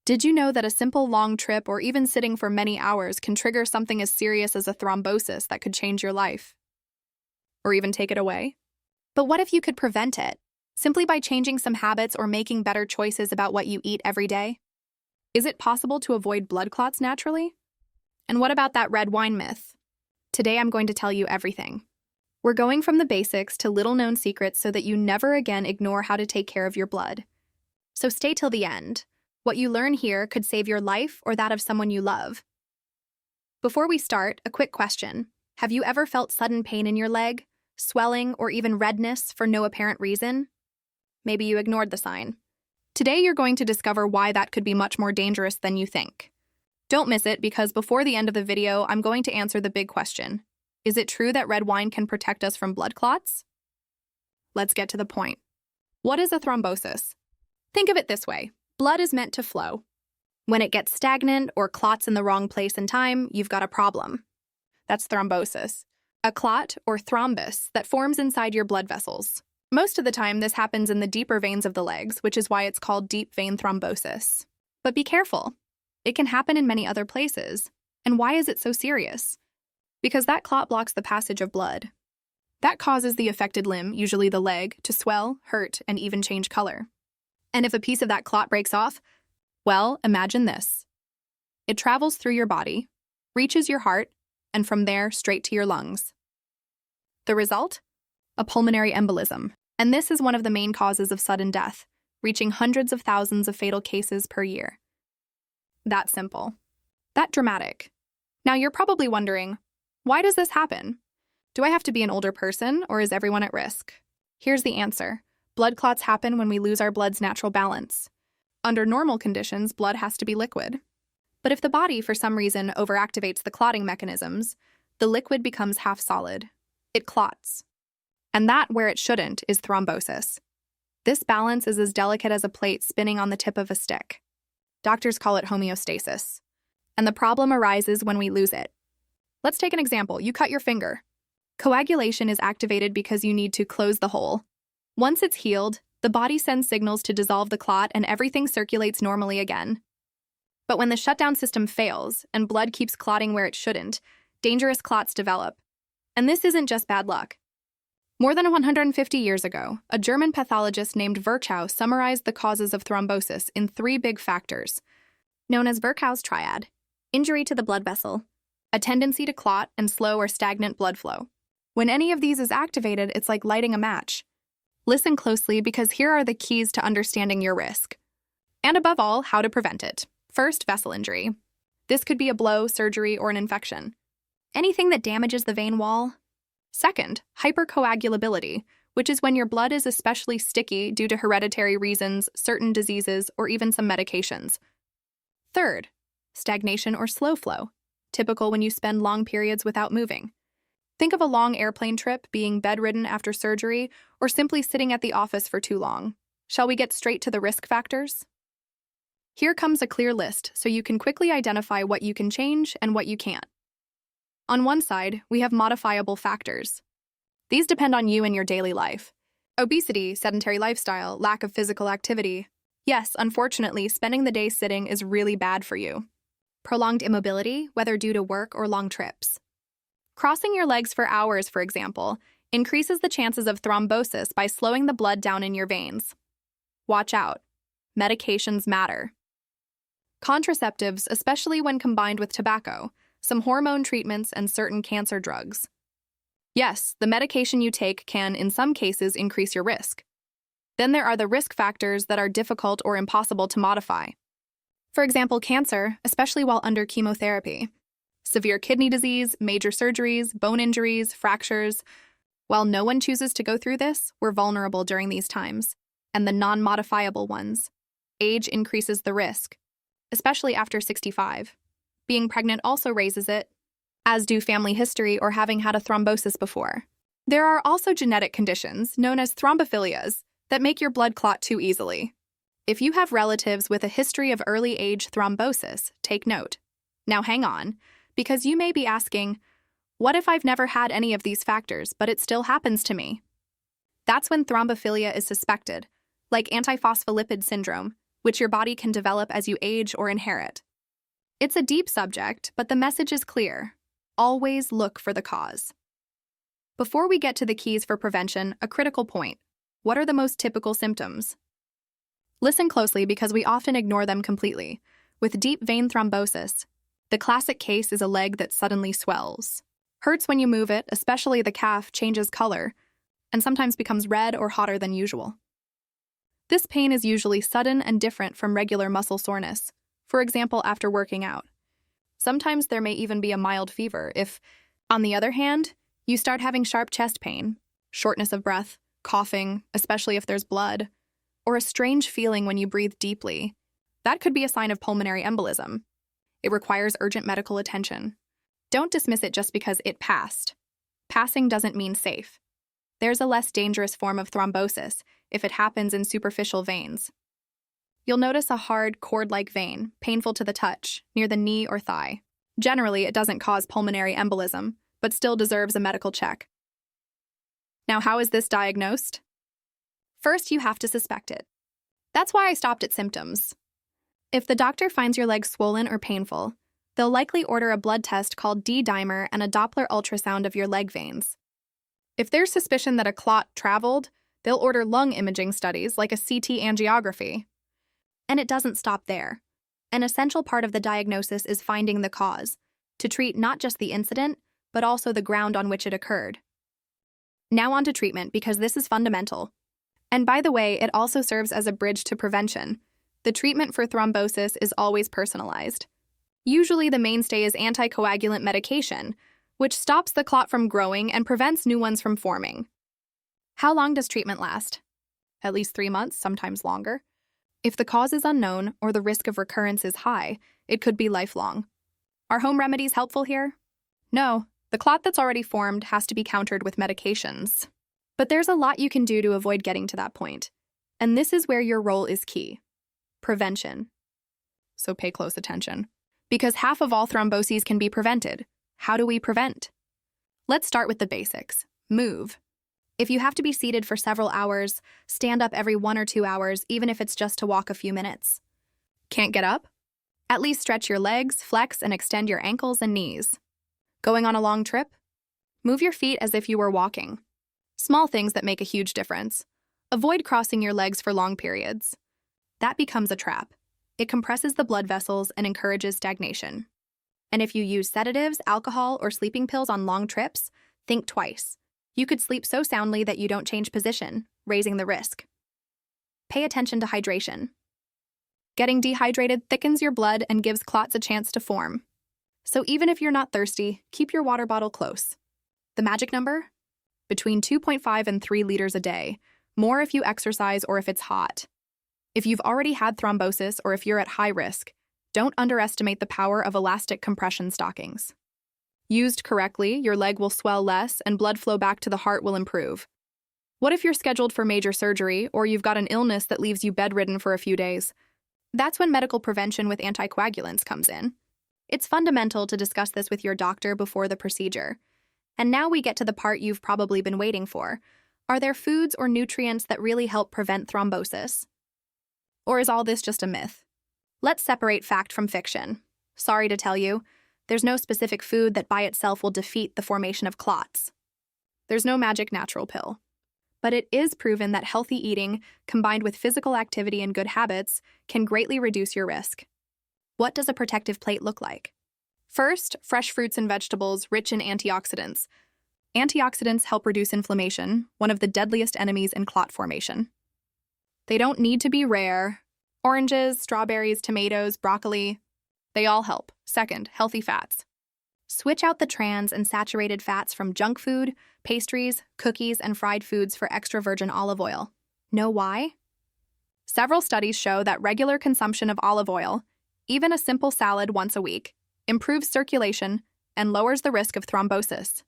Did you know that a simple long trip or even sitting for many hours can trigger something as serious as a thrombosis that could change your life? Or even take it away? But what if you could prevent it, simply by changing some habits or making better choices about what you eat every day? Is it possible to avoid blood clots naturally? And what about that red wine myth? Today I'm going to tell you everything. We're going from the basics to little-known secrets so that you never again ignore how to take care of your blood. So stay till the end. What you learn here could save your life or that of someone you love. Before we start, a quick question. Have you ever felt sudden pain in your leg, swelling, or even redness for no apparent reason? Maybe you ignored the sign. Today you're going to discover why that could be much more dangerous than you think. Don't miss it, because before the end of the video, I'm going to answer the big question. Is it true that red wine can protect us from blood clots? Let's get to the point. What is a thrombosis? Think of it this way. Blood is meant to flow. When it gets stagnant or clots in the wrong place and time, you've got a problem. That's thrombosis, a clot or thrombus that forms inside your blood vessels. Most of the time, this happens in the deeper veins of the legs, which is why it's called deep vein thrombosis. But be careful. It can happen in many other places. And why is it so serious? Because that clot blocks the passage of blood. That causes the affected limb, usually the leg, to swell, hurt, and even change color. And if a piece of that clot breaks off, well, imagine this. It travels through your body, reaches your heart, and from there straight to your lungs. The result? A pulmonary embolism. And this is one of the main causes of sudden death, reaching hundreds of thousands of fatal cases per year. That simple. That dramatic. Now you're probably wondering, why does this happen? Do I have to be an older person, or is everyone at risk? Here's the answer. Blood clots happen when we lose our blood's natural balance. Under normal conditions, blood has to be liquid. But if the body, for some reason, overactivates the clotting mechanisms, the liquid becomes half solid. It clots. And that, where it shouldn't, is thrombosis. This balance is as delicate as a plate spinning on the tip of a stick. Doctors call it homeostasis. And the problem arises when we lose it. Let's take an example. You cut your finger. Coagulation is activated because you need to close the hole. Once it's healed, the body sends signals to dissolve the clot and everything circulates normally again. But when the shutdown system fails and blood keeps clotting where it shouldn't, dangerous clots develop. And this isn't just bad luck. More than 150 years ago, a German pathologist named Virchow summarized the causes of thrombosis in 3 big factors, known as Virchow's triad: injury to the blood vessel, a tendency to clot, and slow or stagnant blood flow. When any of these is activated, it's like lighting a match. Listen closely, because here are the keys to understanding your risk. And above all, how to prevent it. First, vessel injury. This could be a blow, surgery, or an infection. Anything that damages the vein wall. Second, hypercoagulability, which is when your blood is especially sticky due to hereditary reasons, certain diseases, or even some medications. Third, stagnation or slow flow, typical when you spend long periods without moving. Think of a long airplane trip, being bedridden after surgery, or simply sitting at the office for too long. Shall we get straight to the risk factors? Here comes a clear list so you can quickly identify what you can change and what you can't. On one side, we have modifiable factors. These depend on you and your daily life. Obesity, sedentary lifestyle, lack of physical activity. Yes, unfortunately, spending the day sitting is really bad for you. Prolonged immobility, whether due to work or long trips. Crossing your legs for hours, for example, increases the chances of thrombosis by slowing the blood down in your veins. Watch out. Medications matter. Contraceptives, especially when combined with tobacco, some hormone treatments, and certain cancer drugs. Yes, the medication you take can, in some cases, increase your risk. Then there are the risk factors that are difficult or impossible to modify. For example, cancer, especially while under chemotherapy. Severe kidney disease, major surgeries, bone injuries, fractures. While no one chooses to go through this, we're vulnerable during these times. And the non-modifiable ones. Age increases the risk, especially after 65. Being pregnant also raises it, as do family history or having had a thrombosis before. There are also genetic conditions, known as thrombophilias, that make your blood clot too easily. If you have relatives with a history of early age thrombosis, take note. Now hang on, because you may be asking, what if I've never had any of these factors, but it still happens to me? That's when thrombophilia is suspected, like antiphospholipid syndrome, which your body can develop as you age or inherit. It's a deep subject, but the message is clear. Always look for the cause. Before we get to the keys for prevention, a critical point. What are the most typical symptoms? Listen closely because we often ignore them completely. With deep vein thrombosis, the classic case is a leg that suddenly swells. Hurts when you move it, especially the calf, changes color, and sometimes becomes red or hotter than usual. This pain is usually sudden and different from regular muscle soreness, for example, after working out. Sometimes there may even be a mild fever if, on the other hand, you start having sharp chest pain, shortness of breath, coughing, especially if there's blood, or a strange feeling when you breathe deeply. That could be a sign of pulmonary embolism. It requires urgent medical attention. Don't dismiss it just because it passed. Passing doesn't mean safe. There's a less dangerous form of thrombosis if it happens in superficial veins. You'll notice a hard, cord-like vein, painful to the touch, near the knee or thigh. Generally, it doesn't cause pulmonary embolism, but still deserves a medical check. Now, how is this diagnosed? First, you have to suspect it. That's why I stopped at symptoms. If the doctor finds your leg swollen or painful, they'll likely order a blood test called D-dimer and a Doppler ultrasound of your leg veins. If there's suspicion that a clot traveled, they'll order lung imaging studies like a CT angiography. And it doesn't stop there. An essential part of the diagnosis is finding the cause, to treat not just the incident, but also the ground on which it occurred. Now on to treatment, because this is fundamental. And by the way, it also serves as a bridge to prevention. The treatment for thrombosis is always personalized. Usually the mainstay is anticoagulant medication, which stops the clot from growing and prevents new ones from forming. How long does treatment last? At least 3 months, sometimes longer. If the cause is unknown or the risk of recurrence is high, it could be lifelong. Are home remedies helpful here? No, the clot that's already formed has to be countered with medications. But there's a lot you can do to avoid getting to that point. And this is where your role is key. Prevention. So pay close attention. Because half of all thromboses can be prevented. How do we prevent? Let's start with the basics. Move. If you have to be seated for several hours, stand up every 1 or 2 hours, even if it's just to walk a few minutes. Can't get up? At least stretch your legs, flex, and extend your ankles and knees. Going on a long trip? Move your feet as if you were walking. Small things that make a huge difference. Avoid crossing your legs for long periods. That becomes a trap. It compresses the blood vessels and encourages stagnation. And if you use sedatives, alcohol, or sleeping pills on long trips, think twice. You could sleep so soundly that you don't change position, raising the risk. Pay attention to hydration. Getting dehydrated thickens your blood and gives clots a chance to form. So even if you're not thirsty, keep your water bottle close. The magic number? Between 2.5 and 3 liters a day, more if you exercise or if it's hot. If you've already had thrombosis or if you're at high risk, don't underestimate the power of elastic compression stockings. Used correctly, your leg will swell less and blood flow back to the heart will improve. What if you're scheduled for major surgery or you've got an illness that leaves you bedridden for a few days? That's when medical prevention with anticoagulants comes in. It's fundamental to discuss this with your doctor before the procedure. And now we get to the part you've probably been waiting for. Are there foods or nutrients that really help prevent thrombosis? Or is all this just a myth? Let's separate fact from fiction. Sorry to tell you, there's no specific food that by itself will defeat the formation of clots. There's no magic natural pill. But it is proven that healthy eating, combined with physical activity and good habits, can greatly reduce your risk. What does a protective plate look like? First, fresh fruits and vegetables rich in antioxidants. Antioxidants help reduce inflammation, one of the deadliest enemies in clot formation. They don't need to be rare. Oranges, strawberries, tomatoes, broccoli, they all help. Second, healthy fats. Switch out the trans and saturated fats from junk food, pastries, cookies, and fried foods for extra virgin olive oil. Know why? Several studies show that regular consumption of olive oil, even a simple salad once a week, improves circulation and lowers the risk of thrombosis.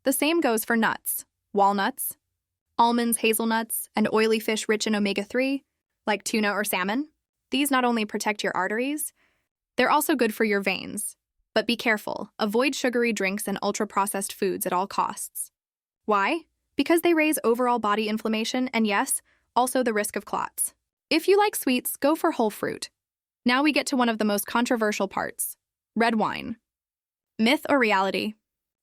The same goes for nuts, walnuts, almonds, hazelnuts, and oily fish rich in omega-3, like tuna or salmon. These not only protect your arteries, they're also good for your veins. But be careful, avoid sugary drinks and ultra-processed foods at all costs. Why? Because they raise overall body inflammation and yes, also the risk of clots. If you like sweets, go for whole fruit. Now we get to one of the most controversial parts: red wine. Myth or reality?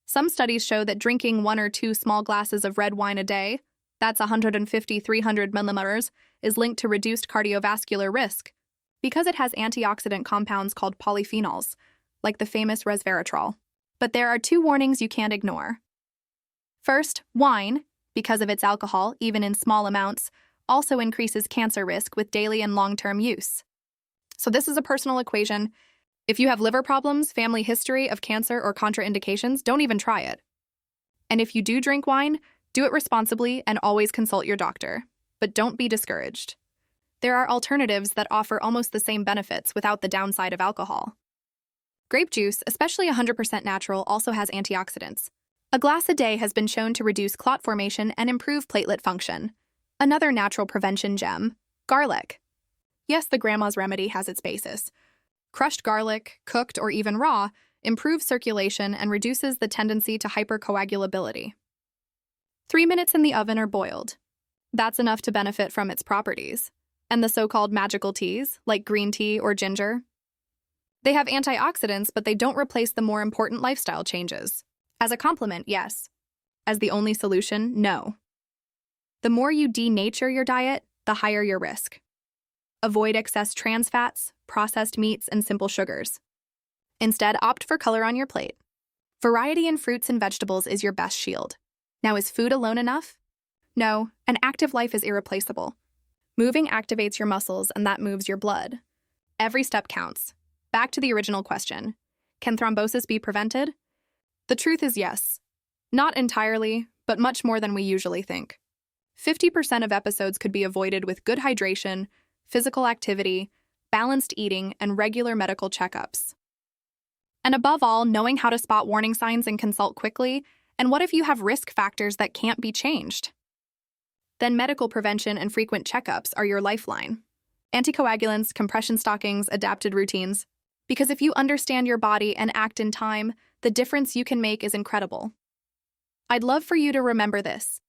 Some studies show that drinking 1 or 2 small glasses of red wine a day, that's 150-300 milliliters, is linked to reduced cardiovascular risk because it has antioxidant compounds called polyphenols, like the famous resveratrol. But there are 2 warnings you can't ignore. First, wine, because of its alcohol, even in small amounts, also increases cancer risk with daily and long-term use. So this is a personal equation. If you have liver problems, family history of cancer, or contraindications, don't even try it. And if you do drink wine, do it responsibly and always consult your doctor. But don't be discouraged. There are alternatives that offer almost the same benefits without the downside of alcohol. Grape juice, especially 100% natural, also has antioxidants. A glass a day has been shown to reduce clot formation and improve platelet function. Another natural prevention gem: garlic. Yes, the grandma's remedy has its basis. Crushed garlic, cooked or even raw, improves circulation and reduces the tendency to hypercoagulability. 3 minutes in the oven or boiled. That's enough to benefit from its properties. And the so-called magical teas, like green tea or ginger, they have antioxidants, but they don't replace the more important lifestyle changes. As a complement, yes. As the only solution, no. The more you denature your diet, the higher your risk. Avoid excess trans fats, processed meats, and simple sugars. Instead, opt for color on your plate. Variety in fruits and vegetables is your best shield. Now, is food alone enough? No, an active life is irreplaceable. Moving activates your muscles, and that moves your blood. Every step counts. Back to the original question: can thrombosis be prevented? The truth is yes. Not entirely, but much more than we usually think. 50% of episodes could be avoided with good hydration, physical activity, balanced eating, and regular medical checkups. And above all, knowing how to spot warning signs and consult quickly. And what if you have risk factors that can't be changed? Then medical prevention and frequent checkups are your lifeline. Anticoagulants, compression stockings, adapted routines. Because if you understand your body and act in time, the difference you can make is incredible. I'd love for you to remember this.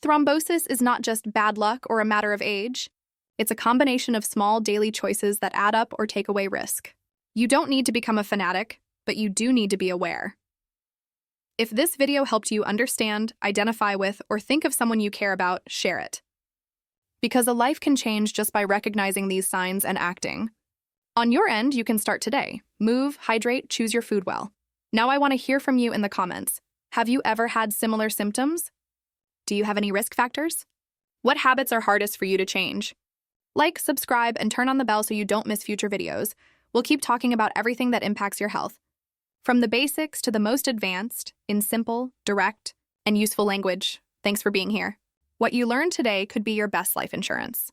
Thrombosis is not just bad luck or a matter of age. It's a combination of small daily choices that add up or take away risk. You don't need to become a fanatic, but you do need to be aware. If this video helped you understand, identify with, or think of someone you care about, share it. Because a life can change just by recognizing these signs and acting. On your end, you can start today. Move, hydrate, choose your food well. Now I want to hear from you in the comments. Have you ever had similar symptoms? Do you have any risk factors? What habits are hardest for you to change? Like, subscribe, and turn on the bell so you don't miss future videos. We'll keep talking about everything that impacts your health. From the basics to the most advanced, in simple, direct, and useful language. Thanks for being here. What you learned today could be your best life insurance.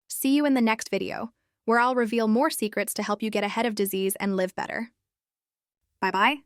See you in the next video, where I'll reveal more secrets to help you get ahead of disease and live better. Bye-bye.